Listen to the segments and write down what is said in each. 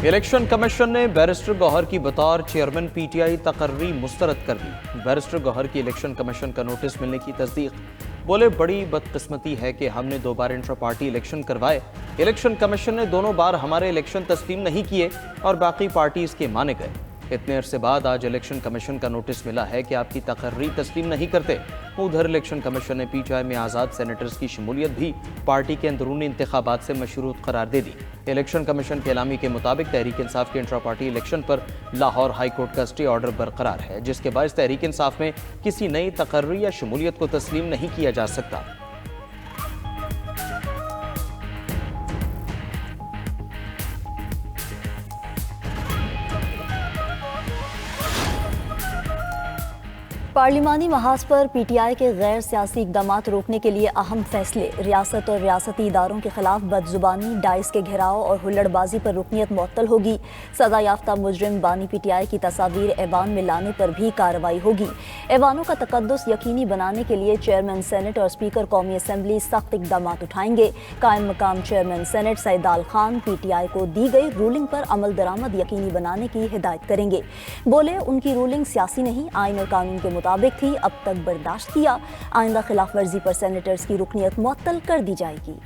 Election commission نے barrister Gohar کی بطور چیئرمین پی ٹی آئی تقرری مسترد کر دی۔ بیرسٹر گوہر کی الیکشن کمیشن کا نوٹس ملنے کی تصدیق۔ بولے بڑی بدقسمتی ہے کہ ہم نے 2 بار انٹرا پارٹی الیکشن کروائے، الیکشن کمیشن نے دونوں بار ہمارے الیکشن تسلیم نہیں کیے اور باقی پارٹیز کے مانے گئے۔ اتنے عرصے بعد آج الیکشن کمیشن کا نوٹس ملا ہے کہ آپ کی تقرری تسلیم نہیں کرتے۔ ادھر الیکشن کمیشن نے پی ٹی آئی میں آزاد سینیٹرز کی شمولیت بھی پارٹی کے اندرونی انتخابات سے مشروط قرار دے دی۔ الیکشن کمیشن کے اعلامیے کے مطابق تحریک انصاف کے انٹرا پارٹی الیکشن پر لاہور ہائی کورٹ کا اسٹے آرڈر برقرار ہے، جس کے باعث تحریک انصاف میں کسی نئی تقرری یا شمولیت کو تسلیم نہیں کیا جا سکتا۔ پارلیمانی محاذ پر پی ٹی آئی کے غیر سیاسی اقدامات روکنے کے لیے اہم فیصلے۔ ریاست اور ریاستی اداروں کے خلاف بدزبانی، ڈائس کے گھیراؤ اور ہلڑ بازی پر رکنیت معطل ہوگی۔ سزا یافتہ مجرم بانی پی ٹی آئی کی تصاویر ایوان میں لانے پر بھی کارروائی ہوگی۔ ایوانوں کا تقدس یقینی بنانے کے لیے چیئرمین سینٹ اور اسپیکر قومی اسمبلی سخت اقدامات اٹھائیں گے۔ قائم مقام chairman senate Saidal Khan P T I کو دی گئی رولنگ پر عمل درآمد یقینی بنانے کی ہدایت کریں گے۔ بولے ان کی رولنگ سیاسی نہیں، آئین اور قانون کے مطابق تھی، اب تک برداشت کیا، آئندہ خلاف ورزی پر سینیٹرز کی رکنیت معطل کر دی جائے گی۔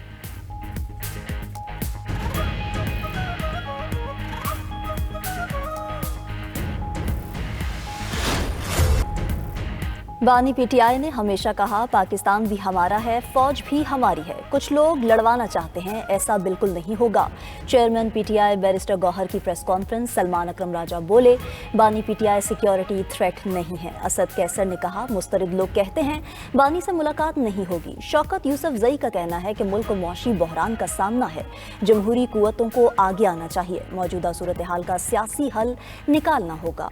بانی پی ٹی آئی نے ہمیشہ کہا پاکستان بھی ہمارا ہے، فوج بھی ہماری ہے۔ کچھ لوگ لڑوانا چاہتے ہیں، ایسا بالکل نہیں ہوگا۔ Chairman P T I barrister Gohar کی پریس کانفرنس۔ سلمان اکرم راجہ بولے بانی P T I security threat نہیں ہے۔ اسد کیسر نے کہا مسترد لوگ کہتے ہیں بانی سے ملاقات نہیں ہوگی۔ شوکت یوسف زئی کا کہنا ہے کہ ملک کو معاشی بحران کا سامنا ہے، جمہوری قوتوں کو آگے آنا چاہیے، موجودہ صورتحال کا سیاسی حل نکالنا ہوگا۔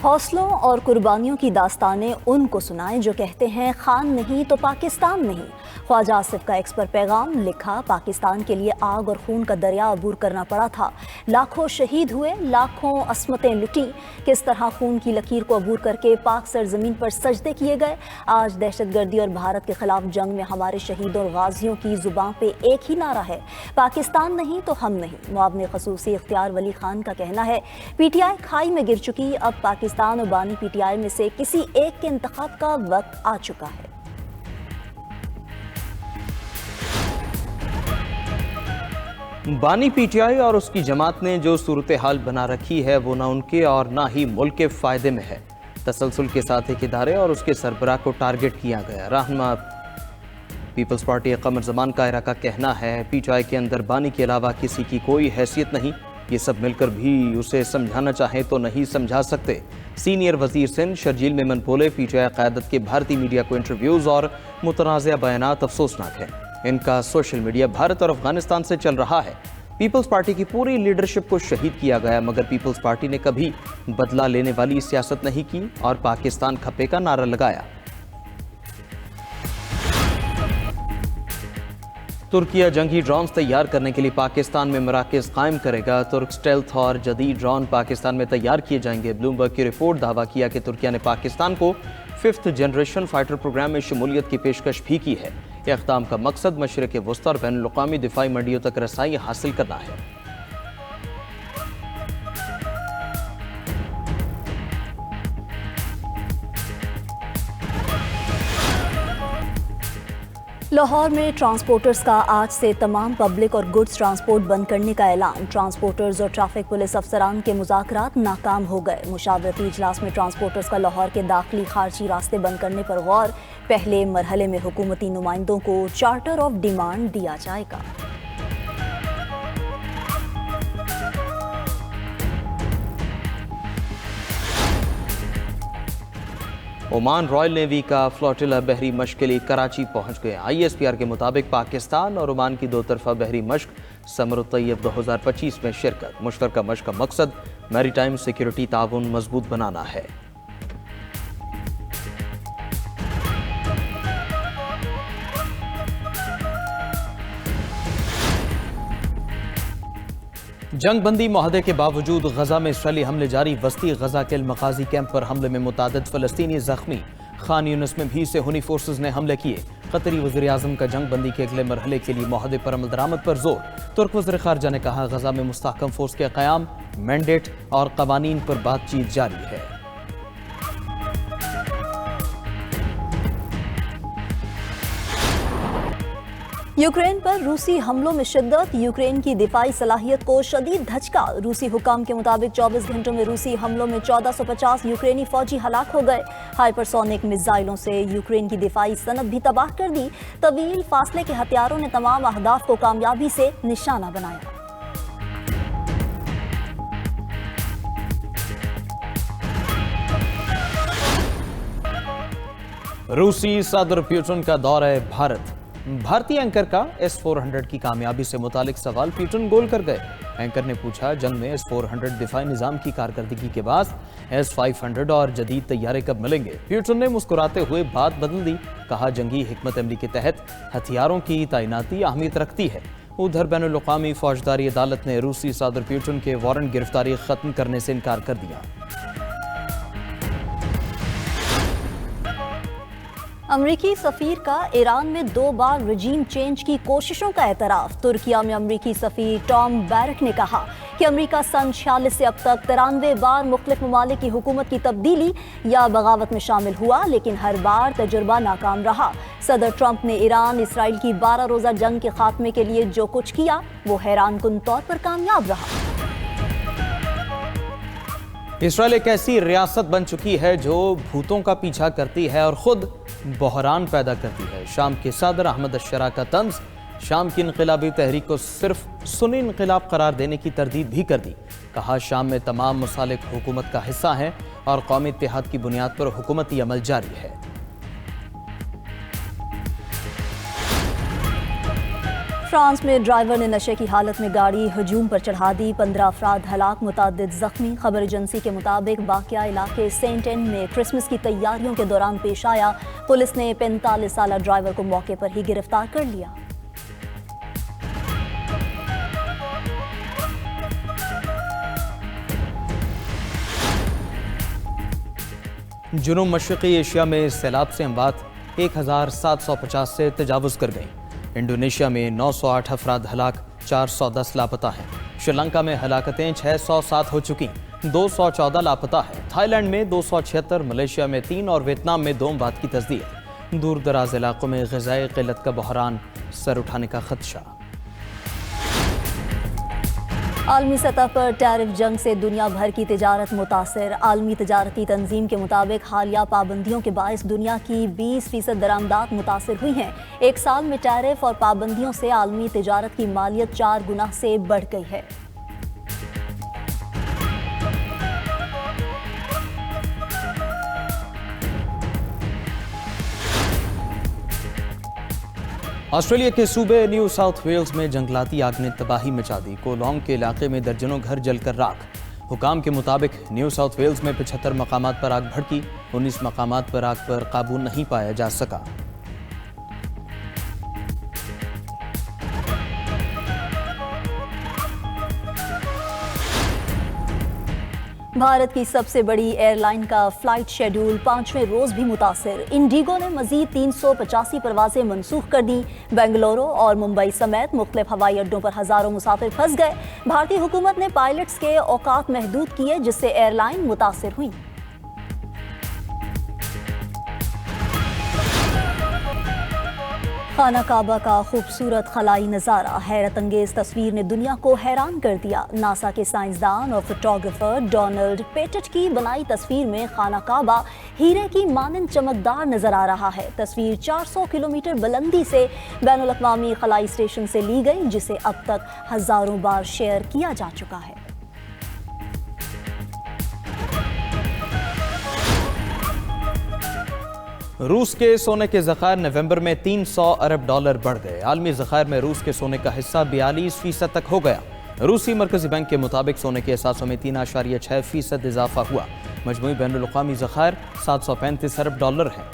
حوصلوں اور قربانیوں کی داستانیں ان کو سنائیں جو کہتے ہیں خان نہیں تو پاکستان نہیں۔ خواجہ آصف کا ایکس پر پیغام لکھا پاکستان کے لیے آگ اور خون کا دریا عبور کرنا پڑا تھا، لاکھوں شہید ہوئے، لاکھوں عصمتیں لٹیں، کس طرح خون کی لکیر کو عبور کر کے پاک سرزمین پر سجدے کیے گئے۔ آج دہشت گردی اور بھارت کے خلاف جنگ میں ہمارے شہیدوں اور غازیوں کی زباں پہ ایک ہی نعرہ ہے، پاکستان نہیں تو ہم نہیں۔ معاون خصوصی اختیار ولی خان کا کہنا ہے پی ٹی آئی کھائی میں گر چکی، اب پاکستان اور بانی پی ٹی آئی میں سے کسی ایک کے انتخاب کا وقت آ چکا ہے۔ بانی پی ٹی آئی اور اس کی جماعت نے جو صورتحال بنا رکھی ہے وہ نہ ان کے اور نہ ہی ملک کے فائدے میں ہے۔ تسلسل کے ساتھ ایک ادارے اور اس کے سربراہ کو ٹارگٹ کیا گیا۔ رہنما پیپلز پارٹی قمر زمان قاہرہ کا کہنا ہے پی ٹی آئی کے اندر بانی کے علاوہ کسی کی کوئی حیثیت نہیں، یہ سب مل کر بھی اسے سمجھانا چاہیں تو نہیں سمجھا سکتے۔ سینئر وزیر سندھ شرجیل میمن بولے پی ٹی آئی قیادت کے بھارتی میڈیا کو انٹرویوز اور متنازع بیانات افسوسناک ہیں، ان کا سوشل میڈیا بھارت اور افغانستان سے چل رہا ہے۔ پیپلز پارٹی کی پوری لیڈرشپ کو شہید کیا گیا، مگر پیپلز پارٹی نے کبھی بدلہ لینے والی سیاست نہیں کی اور پاکستان کھپے کا نعرہ لگایا۔ ترکیہ جنگی ڈرونز تیار کرنے کے لیے پاکستان میں مراکز قائم کرے گا۔ ترک سٹیلتھ اور جدید ڈرون پاکستان میں تیار کیے جائیں گے۔ بلومبرگ کی رپورٹ دعویٰ کیا کہ ترکیہ نے پاکستان کو 5th جنریشن فائٹر پروگرام میں شمولیت کی پیشکش بھی کی ہے۔ اقدام کا مقصد مشرق وسطی اور بین الاقوامی دفاعی منڈیوں تک رسائی حاصل کرنا ہے۔ لاہور میں ٹرانسپورٹرز کا آج سے تمام پبلک اور گڈز ٹرانسپورٹ بند کرنے کا اعلان۔ ٹرانسپورٹرز اور ٹریفک پولیس افسران کے مذاکرات ناکام ہو گئے۔ مشاورتی اجلاس میں ٹرانسپورٹرز کا لاہور کے داخلی خارجی راستے بند کرنے پر غور۔ پہلے مرحلے میں حکومتی نمائندوں کو چارٹر آف ڈیمانڈ دیا جائے گا۔ عمان رائل نیوی کا فلوٹیلا بحری مشق کے لیے کراچی پہنچ گئے۔ آئی ایس پی آر کے مطابق پاکستان اور عمان کی 2 طرفہ بحری مشق سمر الطیب 2025 میں شرکت۔ مشترکہ مشق کا مقصد میری ٹائم سیکیورٹی تعاون مضبوط بنانا ہے۔ جنگ بندی معاہدے کے باوجود غزہ میں اسرائیلی حملے جاری۔ وسطی غزہ کے المغازی کیمپ پر حملے میں متعدد فلسطینی زخمی۔ خان یونس میں بھی صہیونی فورسز نے حملے کیے۔ قطری وزیر اعظم کا جنگ بندی کے اگلے مرحلے کے لیے معاہدے پر عمل درآمد پر زور۔ ترک وزیر خارجہ نے کہا غزہ میں مستحکم فورس کے قیام، مینڈیٹ اور قوانین پر بات چیت جاری ہے۔ یوکرین پر روسی حملوں میں شدت، یوکرین کی دفاعی صلاحیت کو شدید دھچکا۔ روسی حکام کے مطابق 24 گھنٹوں میں روسی حملوں میں 1450 یوکرینی فوجی ہلاک ہو گئے۔ ہائپرسونک میزائلوں سے یوکرین کی دفاعی صنعت بھی تباہ کر دی۔ طویل فاصلے کے ہتھیاروں نے تمام اہداف کو کامیابی سے نشانہ بنایا۔ روسی صدر پیوٹن کا دورہ بھارت، بھارتی اینکر کا S-400 کی کامیابی سے متعلق سوال پیوٹن گول کر گئے۔ اینکر نے پوچھا جنگ میں S-400 دفاعی نظام کی کارکردگی کے بعد S-500 اور جدید طیارے کب ملیں گے؟ پیوٹن نے مسکراتے ہوئے بات بدل دی، کہا جنگی حکمت عملی کے تحت ہتھیاروں کی تعیناتی اہمیت رکھتی ہے۔ ادھر بین الاقوامی فوجداری عدالت نے روسی صدر پیوٹن کے وارنٹ گرفتاری ختم کرنے سے انکار کر دیا۔ امریکی سفیر کا ایران میں 2 بار رجیم چینج کی کوششوں کا اعتراف۔ ترکیہ میں امریکی سفیر ٹام بیرک نے کہا کہ امریکہ سن 46 سے اب تک 93 بار مختلف ممالک کی حکومت کی تبدیلی یا بغاوت میں شامل ہوا، لیکن ہر بار تجربہ ناکام رہا۔ صدر ٹرمپ نے ایران اسرائیل کی 12 روزہ جنگ کے خاتمے کے لیے جو کچھ کیا وہ حیران کن طور پر کامیاب رہا۔ اسرائیل ایک ایسی ریاست بن چکی ہے جو بھوتوں کا پیچھا کرتی ہے اور خود بحران پیدا کرتی ہے۔ شام کے صدر احمد الشرا کا طنز، شام کی انقلابی تحریک کو صرف سنی انقلاب قرار دینے کی تردید بھی کر دی۔ کہا شام میں تمام مسالک حکومت کا حصہ ہیں اور قومی اتحاد کی بنیاد پر حکومتی عمل جاری ہے۔ فرانس میں ڈرائیور نے نشے کی حالت میں گاڑی ہجوم پر چڑھا دی، 15 افراد ہلاک، متعدد زخمی۔ خبر ایجنسی کے مطابق واقعہ علاقے سینٹ این میں کرسمس کی تیاریوں کے دوران پیش آیا۔ پولیس نے 45 سالہ ڈرائیور کو موقع پر ہی گرفتار کر لیا۔ جنوب مشرقی ایشیا میں سیلاب سے اموات 1750 سے تجاوز کر گئیں۔ انڈونیشیا میں 908 افراد ہلاک، 410 لاپتہ ہیں۔ شری لنکا میں ہلاکتیں 607 ہو چکی، 214 لاپتہ ہیں۔ تھائی لینڈ میں 276، ملیشیا میں 3 اور ویتنام میں 2 اموات کی تصدیق۔ دور دراز علاقوں میں غذائی قلت کا بحران سر اٹھانے کا خدشہ۔ عالمی سطح پر ٹیرف جنگ سے دنیا بھر کی تجارت متاثر۔ عالمی تجارتی تنظیم کے مطابق حالیہ پابندیوں کے باعث دنیا کی 20% درآمدات متاثر ہوئی ہیں۔ ایک سال میں ٹیرف اور پابندیوں سے عالمی تجارت کی مالیت 4 گنا سے بڑھ گئی ہے۔ آسٹریلیا کے صوبے نیو ساؤتھ ویلز میں جنگلاتی آگ نے تباہی مچا دی۔ کولونگ کے علاقے میں درجنوں گھر جل کر راکھ۔ حکام کے مطابق نیو ساؤتھ ویلز میں 75 مقامات پر آگ بھڑکی، 19 مقامات پر آگ پر قابو نہیں پایا جا سکا۔ بھارت کی سب سے بڑی ایئر لائن کا فلائٹ شیڈول 5ویں روز بھی متاثر۔ انڈیگو نے مزید 385 پروازیں منسوخ کر دیں۔ بنگلورو اور ممبئی سمیت مختلف ہوائی اڈوں پر ہزاروں مسافر پھنس گئے۔ بھارتی حکومت نے پائلٹس کے اوقات محدود کیے، جس سے ایئر لائن متاثر ہوئی۔ خانہ کعبہ کا خوبصورت خلائی نظارہ، حیرت انگیز تصویر نے دنیا کو حیران کر دیا۔ ناسا کے سائنسدان اور فوٹوگرافر ڈونلڈ پیٹٹ کی بنائی تصویر میں خانہ کعبہ ہیرے کی مانند چمکدار نظر آ رہا ہے۔ تصویر 400 کلومیٹر بلندی سے بین الاقوامی خلائی اسٹیشن سے لی گئی، جسے اب تک ہزاروں بار شیئر کیا جا چکا ہے۔ روس کے سونے کے ذخائر نومبر میں 300 ارب ڈالر بڑھ گئے۔ عالمی ذخائر میں روس کے سونے کا حصہ 42% تک ہو گیا۔ روسی مرکزی بینک کے مطابق سونے کے اثاثوں میں 3.6% اضافہ ہوا۔ مجموعی بین الاقوامی ذخائر 735 ارب ڈالر ہیں۔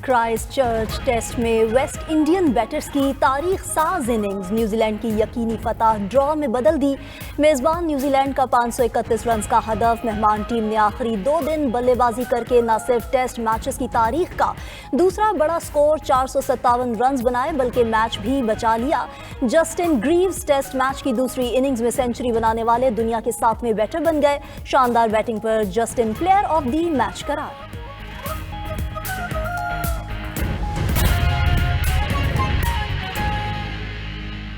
کرائسٹ چرچ ٹیسٹ میں ویسٹ انڈین بیٹرز کی تاریخ ساز اننگز نیوزی لینڈ کی یقینی فتح ڈرا میں بدل دی. میزبان نیوزی لینڈ کا 531 رنز کا ہدف. مہمان ٹیم نے آخری 2 دن بلے بازی کر کے نہ صرف ٹیسٹ میچز کی تاریخ کا دوسرا بڑا سکور 457 رنز بنائے بلکہ میچ بھی بچا لیا. جسٹن گریوز ٹیسٹ میچ کی دوسری اننگز میں سینچری بنانے والے دنیا کے 7ویں بیٹر بن گئے. شاندار batting per Justin player of the match قرار.